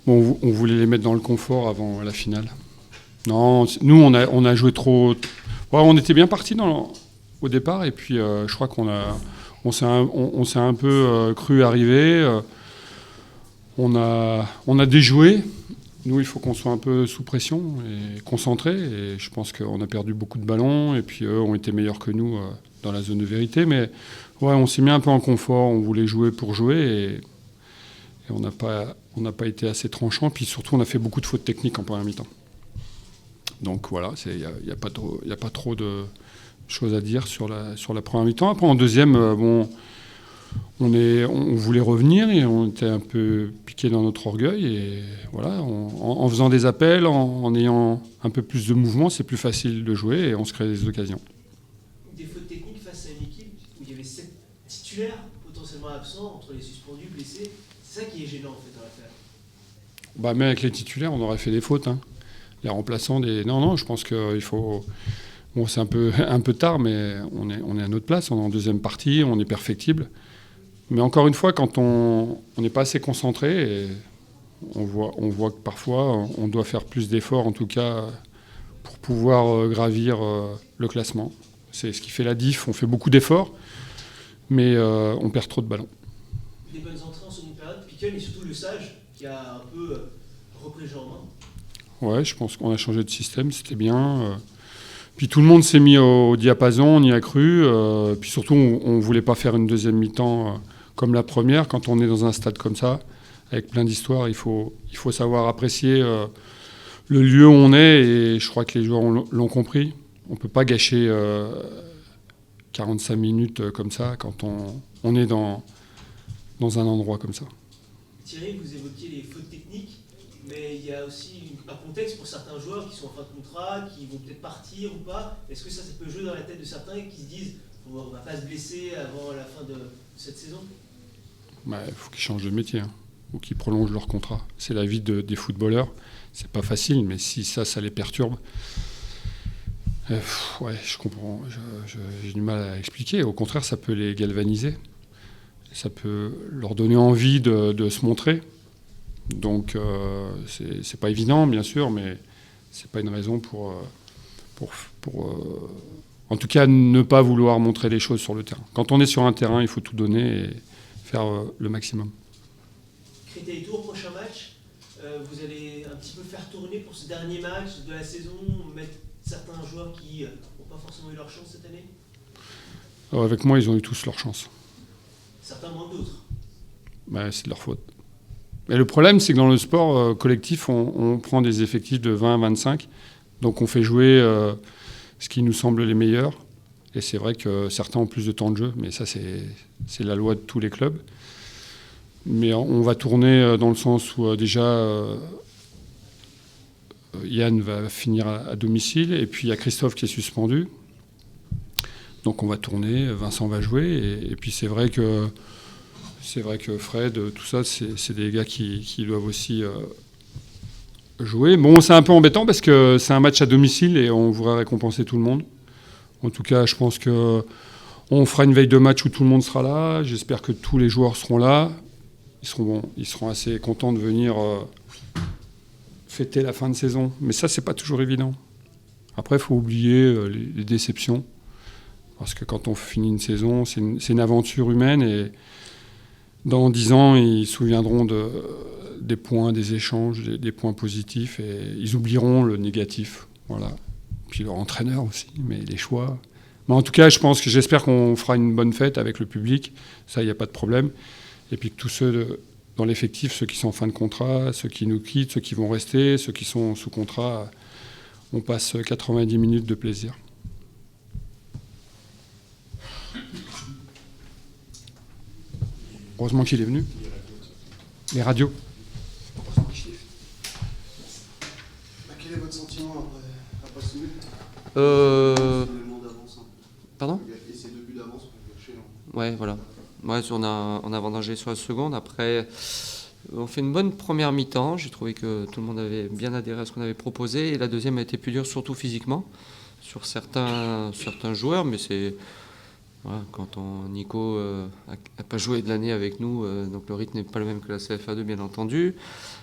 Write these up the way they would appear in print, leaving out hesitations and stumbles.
Bon, on voulait les mettre dans le confort avant la finale. Non, nous, on a joué trop. Ouais, on était bien partis au départ, et puis je crois on s'est un peu cru arriver. On a déjoué. Nous, il faut qu'on soit un peu sous pression et concentré. Et je pense qu'on a perdu beaucoup de ballons. Et puis eux ont été meilleurs que nous dans la zone de vérité. Mais ouais, on s'est mis un peu en confort. On voulait jouer pour jouer. Et on n'a pas été assez tranchant. Puis surtout, on a fait beaucoup de fautes techniques en première mi-temps. Donc voilà, il n'y a pas trop de choses à dire sur la première mi-temps. Après, en deuxième, bon, on voulait revenir et on était un peu piqué dans notre orgueil. Et voilà, en faisant des appels, en ayant un peu plus de mouvement, c'est plus facile de jouer et on se crée des occasions. Des fautes techniques face à une équipe où il y avait 7 titulaires potentiellement absents, entre les suspendus, blessés, c'est ça qui est gênant en fait dans l'affaire. Bah, mais avec les titulaires, on aurait fait des fautes. Hein. Les remplaçants, non, je pense qu'il faut. Bon, c'est un peu tard, mais on est à notre place. On est en deuxième partie, on est perfectible. Mais encore une fois, quand on n'est pas assez concentré, et on voit que parfois, on doit faire plus d'efforts, en tout cas, pour pouvoir gravir le classement. C'est ce qui fait la diff. On fait beaucoup d'efforts, mais on perd trop de ballons. Des bonnes entrées en seconde période, Piquen et surtout le Sage, qui a un peu repris le jeu en main. Ouais, je pense qu'on a changé de système, c'était bien. Puis tout le monde s'est mis au diapason, on y a cru. Puis surtout, on ne voulait pas faire une deuxième mi-temps comme la première. Quand on est dans un stade comme ça, avec plein d'histoires, il faut savoir apprécier le lieu où on est. Et je crois que les joueurs l'ont compris. On ne peut pas gâcher 45 minutes comme ça quand on est dans un endroit comme ça. Thierry, vous évoquiez les fautes techniques, mais il y a aussi un contexte pour certains joueurs qui sont en fin de contrat, qui vont peut-être partir ou pas. Est-ce que ça peut jouer dans la tête de certains qui se disent on ne va pas se blesser avant la fin de cette saison? Il faut qu'ils changent de métier, hein, ou qu'ils prolongent leur contrat. C'est la vie des footballeurs. C'est pas facile, mais si ça les perturbe, ouais, je comprends. J'ai du mal à expliquer. Au contraire, ça peut les galvaniser. Ça peut leur donner envie de se montrer. Donc, c'est pas évident, bien sûr, mais c'est pas une raison pour en tout cas, ne pas vouloir montrer les choses sur le terrain. Quand on est sur un terrain, il faut tout donner et faire le maximum. Créteil Tours, prochain match. Vous allez un petit peu faire tourner pour ce dernier match de la saison, mettre certains joueurs qui n'ont pas forcément eu leur chance cette année? Alors, avec moi, ils ont eu tous leur chance. Certains moins que d'autres. C'est de leur faute. Et le problème, c'est que dans le sport collectif, on prend des effectifs de 20 à 25. Donc on fait jouer ce qui nous semble les meilleurs. Et c'est vrai que certains ont plus de temps de jeu, mais ça, c'est la loi de tous les clubs. Mais on va tourner dans le sens où déjà Yann va finir à domicile, et puis il y a Christophe qui est suspendu. Donc on va tourner, Vincent va jouer, et puis c'est vrai que Fred, tout ça, c'est des gars qui doivent aussi jouer. Bon, c'est un peu embêtant parce que c'est un match à domicile et on voudrait récompenser tout le monde. En tout cas, je pense qu'on fera une veille de match où tout le monde sera là. J'espère que tous les joueurs seront là. Ils seront assez contents de venir fêter la fin de saison. Mais ça, c'est pas toujours évident. Après, il faut oublier les déceptions. Parce que quand on finit une saison, c'est une aventure humaine, et dans 10 ans, ils se souviendront des points, des échanges, des points positifs, et ils oublieront le négatif. Voilà. Puis leur entraîneur aussi, mais les choix. Mais en tout cas, j'espère qu'on fera une bonne fête avec le public. Ça, il n'y a pas de problème. Et puis que tous ceux dans l'effectif, ceux qui sont en fin de contrat, ceux qui nous quittent, ceux qui vont rester, ceux qui sont sous contrat, on passe 90 minutes de plaisir. Heureusement qu'il est venu. Les radios. Quel est votre sentiment après ce but? Pardon? Et ces 2 buts d'avance pour gâcher. Ouais, voilà. Ouais, on a avantagé sur la seconde. Après, on fait une bonne première mi-temps. J'ai trouvé que tout le monde avait bien adhéré à ce qu'on avait proposé. Et la deuxième a été plus dure, surtout physiquement, sur certains joueurs. Mais Voilà, Nico n'a pas joué de l'année avec nous, donc le rythme n'est pas le même que la CFA2, bien entendu.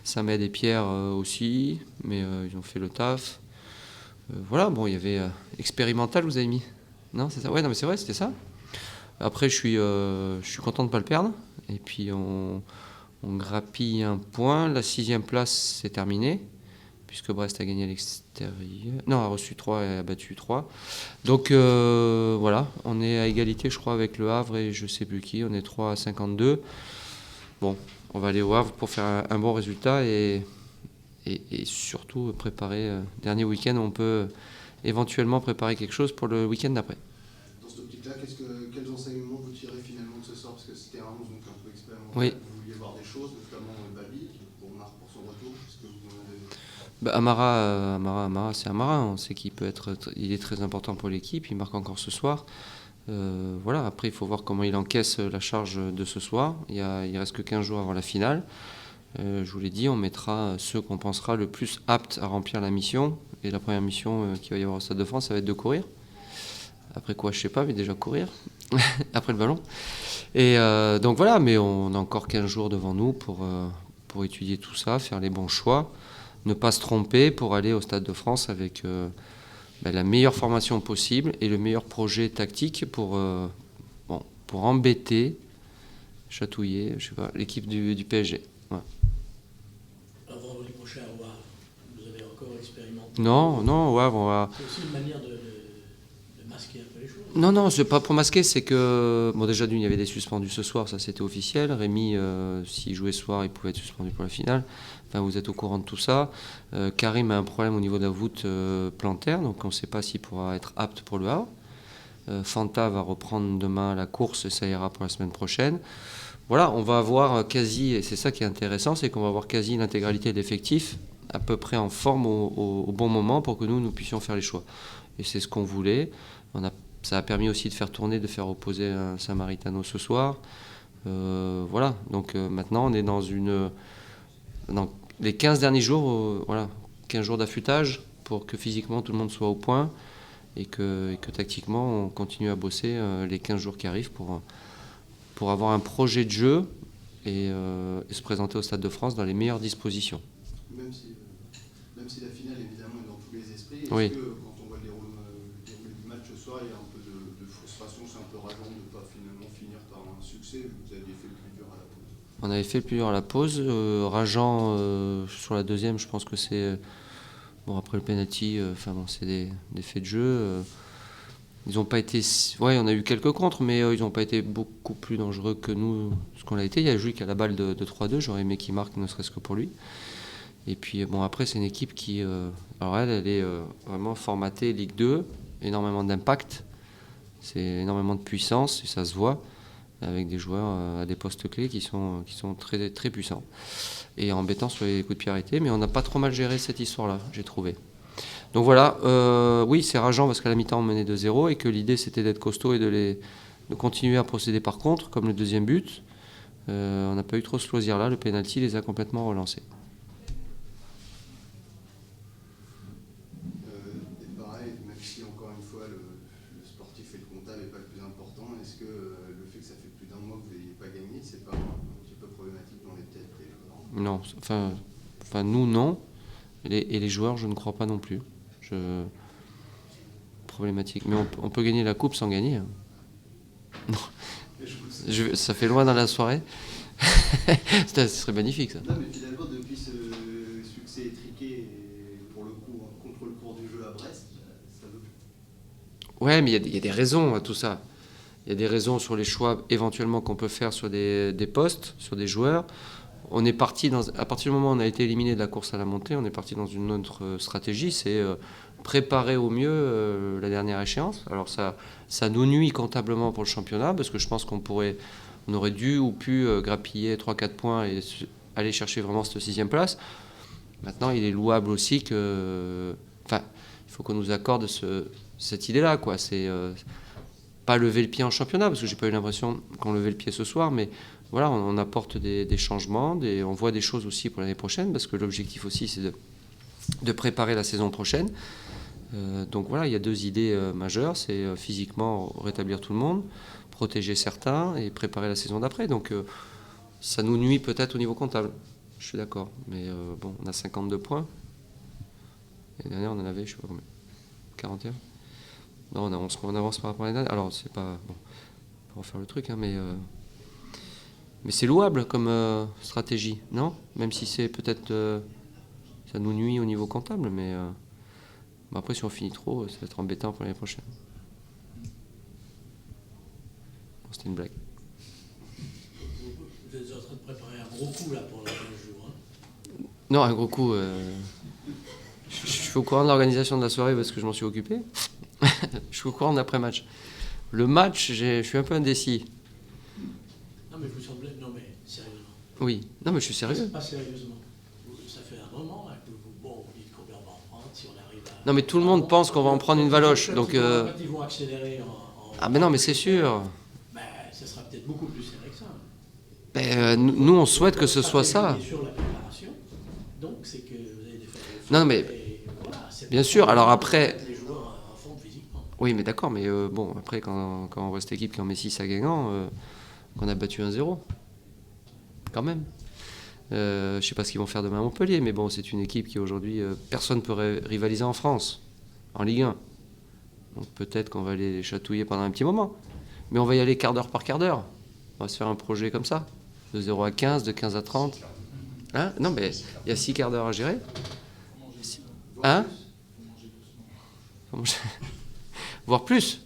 Samed et Pierre aussi, mais ils ont fait le taf. Voilà, bon, il y avait expérimental, vous avez mis. Non, c'est ça. Ouais, non, mais c'est vrai, c'était ça. Après, je suis content de ne pas le perdre. Et puis, on grappille un point. La 6e place, c'est terminé, puisque Brest a gagné à l'extérieur. Non, a reçu 3 et a battu 3. Donc, voilà, on est à égalité, je crois, avec le Havre et je ne sais plus qui. On est 3 à 52. Bon, on va aller au Havre pour faire un bon résultat et surtout préparer. Dernier week-end, on peut éventuellement préparer quelque chose pour le week-end d'après. Dans cette optique-là, quels enseignements vous tirez finalement de ce soir? Parce que c'était un 11 donc un peu expérimental. Oui. Vous vouliez voir des choses, notamment Babi, pour Marc pour son retour. Est-ce que vous en avez... Amara, c'est Amara. On sait qu'il il est très important pour l'équipe. Il marque encore ce soir. Voilà. Après, il faut voir comment il encaisse la charge de ce soir. Il reste que 15 jours avant la finale. Je vous l'ai dit, on mettra ceux qu'on pensera le plus aptes à remplir la mission. Et la première mission qu'il va y avoir au Stade de France, ça va être de courir. Après quoi, je sais pas, mais déjà courir. Après le ballon. Et donc voilà, mais on a encore 15 jours devant nous pour étudier tout ça, faire les bons choix, ne pas se tromper pour aller au Stade de France avec la meilleure formation possible et le meilleur projet tactique pour embêter, chatouiller, je sais pas, l'équipe du PSG. Ouais. Vendredi prochain au Havre, vous avez encore expérimenté? Non, au Havre, on va... C'est aussi une manière de masquer un peu les choses. Non, c'est pas pour masquer, c'est que... Bon, déjà, il y avait des suspendus ce soir, ça c'était officiel. Rémi, s'il jouait ce soir, il pouvait être suspendu pour la finale. Enfin, vous êtes au courant de tout ça. Karim a un problème au niveau de la voûte plantaire, donc on ne sait pas s'il pourra être apte pour le Havre. Fanta va reprendre demain la course et ça ira pour la semaine prochaine. Voilà, on va avoir quasi, et c'est ça qui est intéressant, c'est qu'on va avoir quasi l'intégralité de l'effectif à peu près en forme au bon moment pour que nous puissions faire les choix. Et c'est ce qu'on voulait. Ça a permis aussi de faire tourner, de faire opposer un Samaritano ce soir. Voilà, donc maintenant on est dans les 15 derniers jours, 15 jours d'affûtage pour que physiquement tout le monde soit au point et que tactiquement on continue à bosser les 15 jours qui arrivent pour avoir un projet de jeu et se présenter au Stade de France dans les meilleures dispositions. Même si la finale évidemment est dans tous les esprits, Oui. que quand on voit le déroulé du match ce soir, il y a un peu de frustration, c'est un peu rageant de ne pas finalement finir par un succès, vous aviez fait le plus dur à la pause? On avait fait le plus dur à la pause, rageant sur la deuxième, je pense que c'est... après le penalty, c'est des faits de jeu. Ils n'ont pas été... Ouais, on a eu quelques contres, mais ils n'ont pas été beaucoup plus dangereux que nous, ce qu'on a été. Il y a Jules qui a la balle de 3-2, j'aurais aimé qu'il marque, ne serait-ce que pour lui. Et puis, après, c'est une équipe qui... alors elle est vraiment formatée Ligue 2, énormément d'impact, c'est énormément de puissance, et ça se voit, avec des joueurs à des postes clés qui sont très, très puissants. Et embêtants sur les coups de pied arrêtés, mais on n'a pas trop mal géré cette histoire-là, j'ai trouvé. Donc voilà, oui, c'est rageant parce qu'à la mi-temps on menait 2-0 et que l'idée c'était d'être costaud et de continuer à procéder par contre, comme le deuxième but. On n'a pas eu trop ce loisir-là, le pénalty les a complètement relancés. Et pareil, même si encore une fois le sportif et le comptable n'est pas le plus important, est-ce que le fait que ça fait plus d'un mois que vous n'ayez pas gagné, c'est pas un petit peu problématique dans les têtes des joueurs? Non, enfin nous non, et les joueurs je ne crois pas non plus. Problématique. Mais on peut gagner la coupe sans gagner. Hein. Non. Ça fait loin dans la soirée. Ce serait magnifique ça. Non, mais finalement, depuis ce succès étriqué, et pour le coup, contre le cours du jeu à Brest, ça veut plus. Ouais, mais il y a des raisons à tout ça. Il y a des raisons sur les choix éventuellement qu'on peut faire sur des postes, sur des joueurs. On est parti à partir du moment où on a été éliminé de la course à la montée, on est parti dans une autre stratégie, c'est préparer au mieux la dernière échéance. Alors ça nous nuit comptablement pour le championnat, parce que je pense qu'on aurait dû ou pu grappiller 3-4 points et aller chercher vraiment cette 6e place. Maintenant, il est louable aussi que... il faut qu'on nous accorde cette idée-là, quoi. C'est pas lever le pied en championnat, parce que j'ai pas eu l'impression qu'on levait le pied ce soir, mais... Voilà, on apporte des changements, on voit des choses aussi pour l'année prochaine, parce que l'objectif aussi, c'est de préparer la saison prochaine. Donc voilà, il y a 2 idées majeures, c'est physiquement rétablir tout le monde, protéger certains et préparer la saison d'après. Donc ça nous nuit peut-être au niveau comptable, je suis d'accord. Mais bon, on a 52 points. L'année dernière, on en avait, je sais pas combien, 41. Non, on avance par rapport à l'année dernière. Alors, c'est pas... Bon, pour refaire le truc, hein, mais c'est louable comme stratégie, non? Même si c'est peut-être... ça nous nuit au niveau comptable, mais après, si on finit trop, ça va être embêtant pour l'année prochaine. Bon, c'était une blague. Vous êtes en train de préparer un gros coup là pour le 15 jours. Hein. Non, un gros coup. Je suis au courant de l'organisation de la soirée parce que je m'en suis occupé. Je suis au courant de l'après-match. Le match, je suis un peu indécis. Non mais vous semblez... Non mais sérieusement. Oui. Non, mais je suis sérieux. Pas sérieusement. Ça fait un moment là, que vous dites combien on va en prendre, si on arrive à... Non, mais tout le monde pense qu'on va en prendre une valoche. Donc, Quand ils vont accélérer en... Ah, mais non, mais c'est sûr. Ben, ça sera peut-être beaucoup plus serré que ça. Nous, on souhaite que ce soit ça. Sur la préparation, donc c'est que vous avez des faibles. Non, mais Voilà, bien sûr. Alors après, les joueurs en forme physiquement. oui, mais d'accord. Mais bon, après, quand on voit cette équipe qui en met 6 à Guingamp, qu'on a battu 1-0, quand même. Je ne sais pas ce qu'ils vont faire demain à Montpellier, mais bon, c'est une équipe qui aujourd'hui, personne ne peut rivaliser en France, en Ligue 1. Donc peut-être qu'on va aller les chatouiller pendant un petit moment. Mais on va y aller quart d'heure par quart d'heure. On va se faire un projet comme ça, de 0 à 15, de 15 à 30. Hein? Non, mais il y a 6 quarts d'heure à gérer. Hein? Voire plus.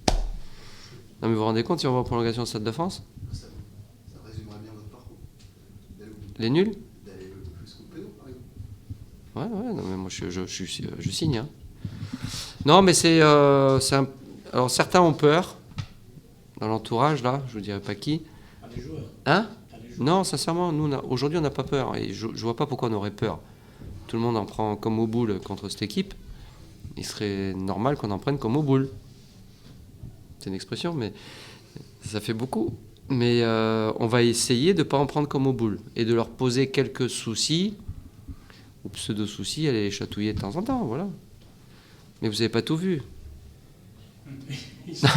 Non, mais vous vous rendez compte si on va en prolongation au Stade de France? Ça résumerait bien votre parcours. Les nuls? D'aller jusqu'au péno, par exemple. Ouais, non, mais moi je signe. Hein. Non, mais alors certains ont peur, dans l'entourage, là, je vous dirai pas qui. Pas les joueurs. Hein? Pas les joueurs. Non, sincèrement, aujourd'hui on n'a pas peur, et je vois pas pourquoi on aurait peur. Tout le monde en prend comme au boule contre cette équipe. Il serait normal qu'on en prenne comme au boule. C'est une expression, mais ça fait beaucoup. Mais on va essayer de ne pas en prendre comme au boule et de leur poser quelques soucis, ou pseudo-soucis, aller les chatouiller de temps en temps, voilà. Mais vous n'avez pas tout vu. Ils Non,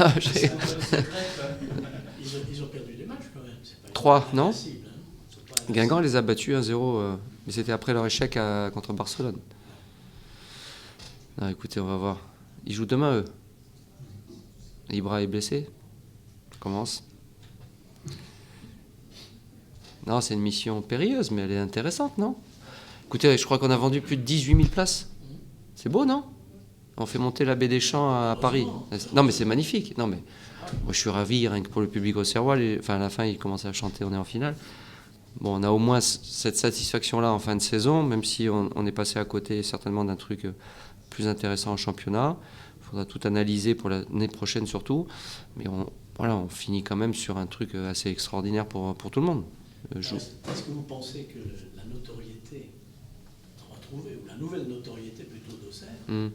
ont perdu des matchs quand même. C'est pas 3, non? invincible, hein. C'est pas invincible. Guingamp les a battus 1-0, mais c'était après leur échec contre Barcelone. Non, écoutez, on va voir. Ils jouent demain, eux. Ibra est blessé. Ça commence. Non, c'est une mission périlleuse, mais elle est intéressante, non? Écoutez, je crois qu'on a vendu plus de 18 000 places. C'est beau, non? On fait monter la baie des Champs à Paris. Non, mais c'est magnifique. Non, mais moi, je suis ravi, rien que pour le public auxerrois. À la fin, ils commençaient à chanter, on est en finale. Bon, on a au moins cette satisfaction-là en fin de saison, même si on est passé à côté certainement d'un truc plus intéressant en championnat. Il faudra tout analyser pour l'année prochaine surtout. Mais on finit quand même sur un truc assez extraordinaire pour tout le monde. Est-ce que vous pensez que la notoriété retrouvée, ou la nouvelle notoriété plutôt d'Auxerre, va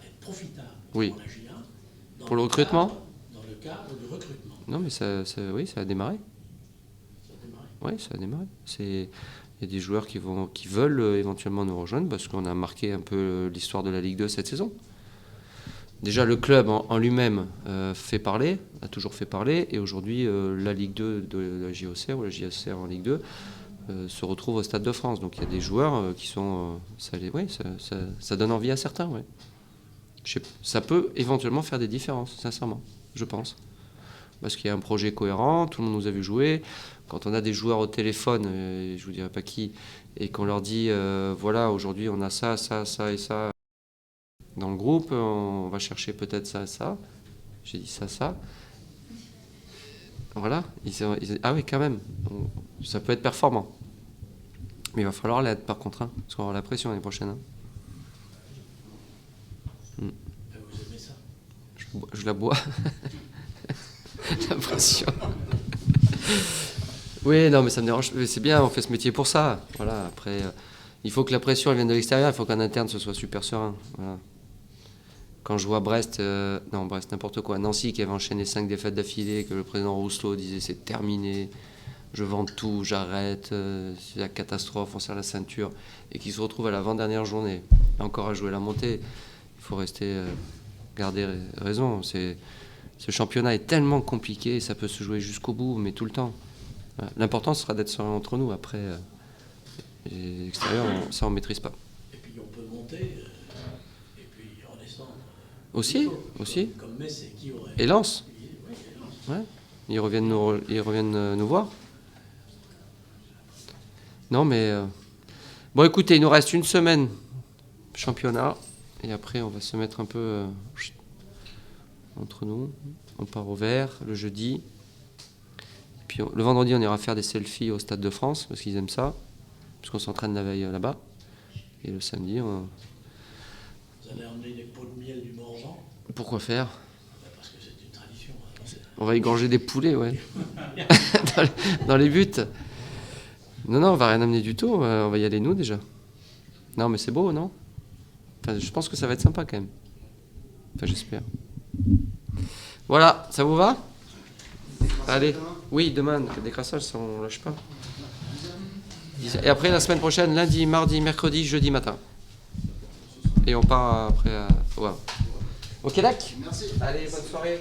être profitable Oui. pour la J1 Pour le recrutement dans le cadre du recrutement? Non, mais oui, ça a démarré. Ça a démarré. Oui, ça a démarré. Il y a des joueurs qui veulent éventuellement nous rejoindre parce qu'on a marqué un peu l'histoire de la Ligue 2 cette saison. Déjà, le club en lui-même fait parler, a toujours fait parler, et aujourd'hui, la Ligue 2 de la JOCR ou la JSR en Ligue 2 se retrouve au Stade de France. Donc il y a des joueurs qui sont... ça donne envie à certains, ouais. Ça peut éventuellement faire des différences, sincèrement, je pense. Parce qu'il y a un projet cohérent, tout le monde nous a vu jouer. Quand on a des joueurs au téléphone, je ne vous dirai pas qui, et qu'on leur dit, voilà, aujourd'hui on a ça, ça, ça et ça dans le groupe, on va chercher peut-être ça, ça. J'ai dit ça, ça. Voilà. Ah oui, quand même. Ça peut être performant. Mais il va falloir l'être par contre, hein, parce qu'on va avoir la pression l'année prochaine. Hein. Vous aimez ça? Je la bois. La pression. Oui, non, mais ça me dérange. C'est bien, on fait ce métier pour ça. Voilà. Après, il faut que la pression elle vienne de l'extérieur. Il faut qu'en interne, ce soit super serein. Voilà. Quand je vois Brest, n'importe quoi, Nancy qui avait enchaîné 5 défaites d'affilée, que le président Rousselot disait c'est terminé. je vends tout, j'arrête, c'est la catastrophe, on serre la ceinture, et qu'ils se retrouvent à l'avant-dernière journée, encore à jouer la montée, il faut rester, garder raison. Ce championnat est tellement compliqué, ça peut se jouer jusqu'au bout, mais tout le temps. Voilà. L'important sera d'être serein entre nous. Après, l'extérieur, ça on ne maîtrise pas. Et puis on peut monter et puis redescendre. Aussi. Comme Metz et qui aurait. Et Lens. Oui, et Lens. Ouais. Ils reviennent nous voir. Non, mais... Bon, écoutez, il nous reste une semaine championnat. Et après, on va se mettre un peu entre nous. On part au vert le jeudi. Puis le vendredi, on ira faire des selfies au Stade de France, parce qu'ils aiment ça. Parce qu'on s'entraîne la veille là-bas. Et le samedi, Vous allez emmener des pots de miel du Morvan. pourquoi faire? Parce que c'est une tradition. On va égorger des poulets, ouais. dans les buts. Non, on va rien amener du tout. On va y aller nous déjà. Non, mais c'est beau, non? Enfin, je pense que ça va être sympa quand même. Enfin, j'espère. Voilà, ça vous va? Allez. Oui, demain, le décrassage, ça on lâche pas. Et après, la semaine prochaine, lundi, mardi, mercredi, jeudi matin. Et on part après à... Voilà. Ok, d'accord? Merci. Allez, bonne soirée.